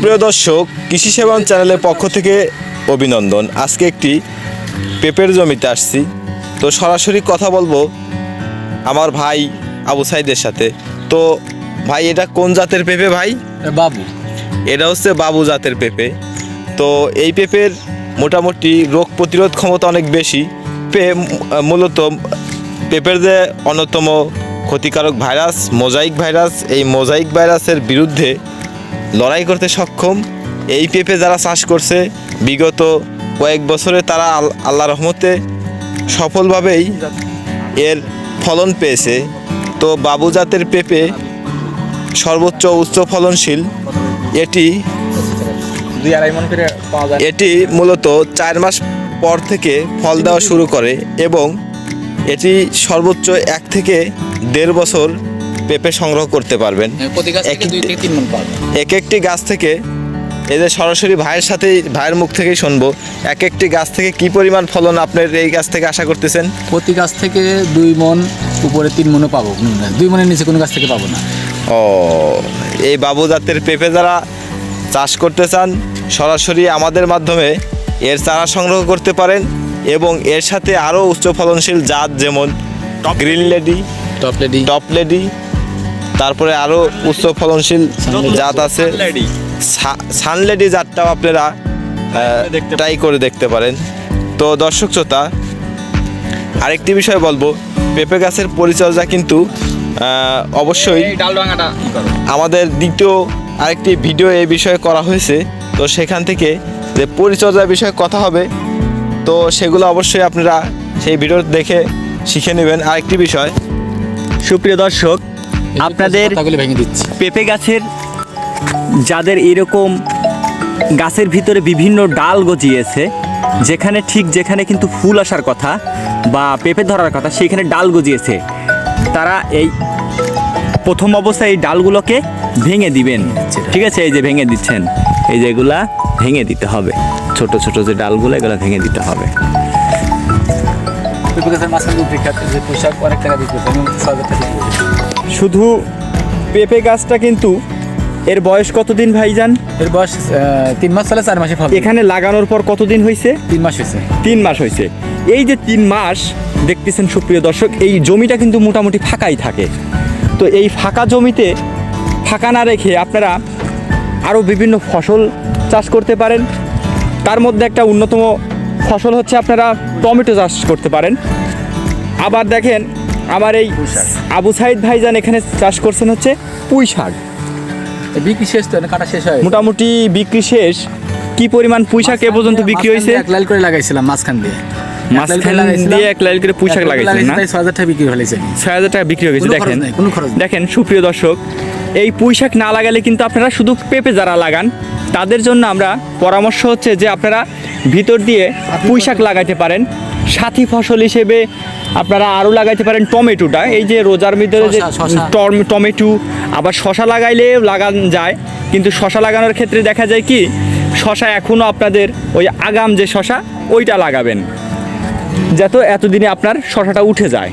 সুপ্রিয় দর্শক, কৃষি সেবন চ্যানেলের পক্ষ থেকে অভিনন্দন। আজকে একটি পেঁপের জমিতে আসছি, তো সরাসরি কথা বলবো আমার ভাই আবু সাইদের সাথে। তো ভাই, এটা কোন জাতের পেঁপে ভাই? বাবু, এটা হচ্ছে বাবু জাতের পেঁপে। তো এই পেঁপের মোটামুটি রোগ প্রতিরোধ ক্ষমতা অনেক বেশি। মূলত পেঁপের যে অন্যতম ক্ষতিকারক ভাইরাস মোজাইক ভাইরাস, এই মোজাইক ভাইরাসের বিরুদ্ধে লড়াই করতে সক্ষম। এই পেঁপে যারা চাষ করছে বিগত কয়েক বছরে, তারা আল্লাহ রহমতে সফলভাবেই এর ফলন পেয়েছে। তো বাবু জাতের পেঁপে সর্বোচ্চ উচ্চ ফলনশীল। এটি মূলত 4 মাস পর থেকে ফল দেওয়া শুরু করে এবং এটি সর্বোচ্চ 1 থেকে 1.5 বছর পেঁপে সংগ্রহ করতে পারবেন। এক একটি গাছ থেকে, এদের সরাসরি ভাইয়ের মুখ থেকেই শুনবো, এক একটি গাছ থেকে কি পরিমাণ ফলন আপনার এই গাছ থেকে আশা করতেছেন? প্রতি গাছ থেকে 2 মণ, উপরে 3 মণও পাবো। 2 মণের নিচে কোনো গাছ থেকে পাবো না। ও, এই বাবু জাতের পেঁপে যারা চাষ করতে চান, সরাসরি আমাদের মাধ্যমে এর চারা সংগ্রহ করতে পারেন। এবং এর সাথে আরও উচ্চ ফলনশীল জাত, যেমন গ্রিন লেডি, টপ লেডি, তারপরে আরও উচ্চ ফলনশীল জাত আছে, সানলেডি জাতটাও আপনারা ট্রাই করে দেখতে পারেন। তো দর্শক শ্রোতা, আরেকটি বিষয় বলবো, পেঁপে গাছের পরিচর্যা কিন্তু অবশ্যই আমাদের দ্বিতীয় আরেকটি ভিডিও এই বিষয়ে করা হয়েছে। তো সেখান থেকে যে পরিচর্যার বিষয়ে কথা হবে, তো সেগুলো অবশ্যই আপনারা সেই ভিডিও দেখে শিখে নেবেন। আরেকটি বিষয়, সুপ্রিয় দর্শক, আপনাদের পেঁপে গাছের যাদের এরকম গাছের ভিতরে বিভিন্ন ডাল গজিয়েছে, যেখানে কিন্তু ফুল আসার কথা বা পেঁপে ধরার কথা, সেইখানে ডাল গজিয়েছে, তারা এই প্রথম অবস্থায় এই ডালগুলোকে ভেঙে দিবেন। ঠিক আছে, এই যে ভেঙে দিচ্ছেন, এই যে এগুলা ভেঙে দিতে হবে, ছোট ছোট যে ডালগুলো, এগুলো ভেঙে দিতে হবে। শুধু পেঁপে গাছটা কিন্তু, এর বয়স কতদিন ভাইজান? এর বয়স 3 মাস, 4 মাসে ফল। এখানে লাগানোর পর কতদিন হয়েছে? 3 মাস হয়েছে। 3 মাস হয়েছে। এই যে 3 মাস দেখতেছেন সুপ্রিয় দর্শক, এই জমিটা কিন্তু মোটামুটি ফাঁকাই থাকে। তো এই ফাঁকা জমিতে ফাঁকা না রেখে আপনারা আরও বিভিন্ন ফসল চাষ করতে পারেন। তার মধ্যে একটা অন্যতম ফসল হচ্ছে আপনারা টমেটো চাষ করতে পারেন। আবার দেখেন, আমার এই আবু সাইদ ভাইজান এখানে চাষ করছেন হচ্ছে পুঁই শাক। বিক্রি শেষ, তো কাটা শেষ হয়, মোটামুটি বিক্রি শেষ। কি পরিমাণ পুঁই শাক এ পর্যন্ত বিক্রি হয়েছে? 1 লাইল করে লাগাইছিলাম মাঝখান দিয়ে। 1 লাইল করে পুঁই শাক লাগাইছিলেন না? 6,000 টাকা বিক্রি হয়েছে। 6,000 টাকা বিক্রি হয়ে গেছে। দেখেন সুপ্রিয় দর্শক, এই পুঁই শাক না লাগালে কিন্তু আপনারা শুধু পেঁপে যারা লাগান, তাদের জন্য আমরা পরামর্শ হচ্ছে যে আপনারা ভিতর দিয়ে পুঁই শাক লাগাইতে পারেন। সাথী ফসল হিসেবে আপনারা আরও লাগাইতে পারেন টমেটোটা। এই যে রোজার ভিতরে যে টমেটো, আবার শশা লাগাইলে লাগান যায়, কিন্তু শশা লাগানোর ক্ষেত্রে দেখা যায় কি, শশা এখনও আপনাদের ওই আগাম যে শশা, ওইটা লাগাবেন, যাতে এতদিনে আপনার শশাটা উঠে যায়।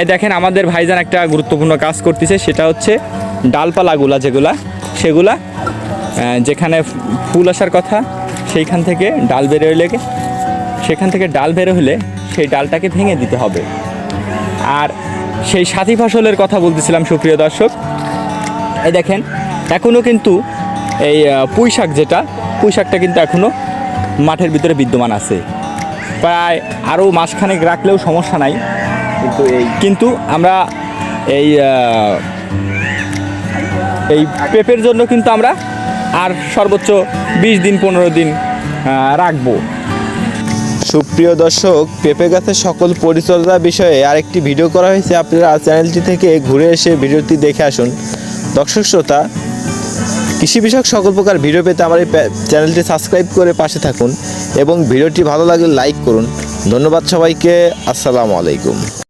এই দেখেন, আমাদের ভাইজান একটা গুরুত্বপূর্ণ কাজ করতেছে, সেটা হচ্ছে ডালপালাগুলা সেগুলা যেখানে ফুল আসার কথা, সেইখান থেকে ডাল বের হলে সেই ডালটাকে ভেঙে দিতে হবে। আর সেই সাথী ফসলের কথা বলতেছিলাম সুপ্রিয় দর্শক, এই দেখেন এখনও কিন্তু এই পুঁই শাকটা কিন্তু এখনও মাঠের ভিতরে বিদ্যমান আছে। প্রায় আরও মাসখানেক রাখলেও সমস্যা নাই। কিন্তু আমরা এই পেঁপের জন্য কিন্তু আমরা আর সর্বোচ্চ 20 দিন 15 দিন রাখবো। সুপ্রিয় দর্শক, পেঁপে গাছের সকল পরিচর্যা বিষয়ে আরেকটি ভিডিও করা হয়েছে, আপনারা চ্যানেলটি থেকে ঘুরে এসে ভিডিওটি দেখে আসুন। দর্শক শ্রোতা, কৃষি বিষয়ক সকল প্রকার ভিডিও পেতে আমার এই চ্যানেলটি সাবস্ক্রাইব করে পাশে থাকুন এবং ভিডিওটি ভালো লাগলে লাইক করুন। ধন্যবাদ সবাইকে। আসসালামু আলাইকুম।